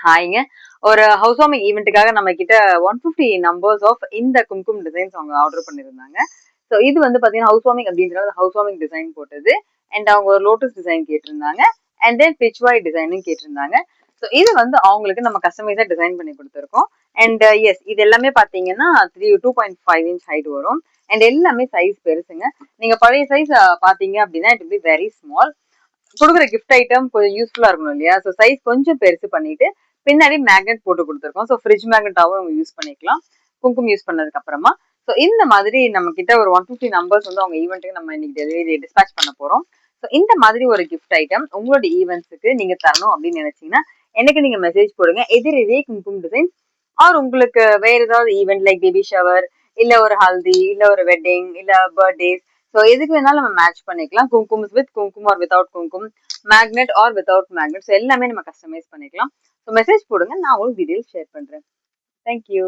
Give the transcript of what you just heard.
ஹாய்ங்க. ஒரு house warming ஈவென்ட்டுக்காக நம்ம கிட்ட 150 நம்பர்ஸ் ஆஃப் இந்த கும்கும் டிசைன்ஸ் அவங்க ஆர்டர் பண்ணியிருந்தாங்க. ஸோ இது வந்து பார்த்தீங்கன்னா ஹவுஸ் வார்மிங் அப்படின்றது ஹவுஸ் வார்மிங் டிசைன் போட்டது. அண்ட் அவங்க ஒரு லோட்டஸ் டிசைன் கேட்டிருந்தாங்க. அண்ட் தென் பிச்வாய் டிசைனும் கேட்டிருந்தாங்க. ஸோ இது வந்து அவங்களுக்கு நம்ம கஸ்டமைஸா டிசைன் பண்ணி கொடுத்துருக்கோம். அண்ட் எஸ் இது எல்லாமே பார்த்தீங்கன்னா 2.5 இன்ச் ஹைட் வரும். அண்ட் எல்லாமே சைஸ் பெருசுங்க. நீங்க பழைய சைஸ் பார்த்தீங்க அப்படின்னா இட் பி வெரி ஸ்மால். கொடுக்குற கிஃப்ட் ஐட்டம் கொஞ்சம் யூஸ்ஃபுல்லா இருக்கணும் இல்லையா? ஸோ சைஸ் கொஞ்சம் பெருசு பண்ணிட்டு பின்னாடி மேக்னெட் போட்டு கொடுத்துருக்கோம். ஸோ ஃப்ரிட்ஜ் மேக்னெட்டாவும் அவங்க யூஸ் பண்ணிக்கலாம் குங்குமம் யூஸ் பண்ணதுக்கு அப்புறமா. ஸோ இந்த மாதிரி நம்ம கிட்ட ஒரு 150 நம்பர்ஸ் வந்து அவங்க ஈவெண்ட்டுக்கு நம்ம இன்னைக்கு டெலிவரி டிஸ்பேச் பண்ண போறோம். ஸோ இந்த மாதிரி ஒரு கிஃப்ட் ஐட்டம் உங்களோட ஈவெண்ட்ஸுக்கு நீங்க தரணும் அப்படின்னு நினைச்சீங்கன்னா எனக்கு நீங்க மெசேஜ் போடுங்க. இதே குங்குமம் டிசைன்ஸ் ஆர் உங்களுக்கு வேற ஏதாவது ஈவெண்ட் லைக் பேபி ஷவர் இல்ல ஒரு ஹல்தி இல்ல ஒரு வெட்டிங் இல்ல பர்த்டேஸ். ஸோ எதுக்கு வேணாலும் நம்ம மேட்ச் பண்ணிக்கலாம். குங்குமம் வித் குங்குமம் ஆர் வித்வுட் குங்குமம், magnet R without magnet. So எல்லாமே நம்ம கஸ்டமைஸ் பண்ணிக்கலாம். ஸோ மெசேஜ் போடுங்க, நான் உங்களுக்கு டீடைல்ஸ் ஷேர் பண்றேன். தேங்க்யூ.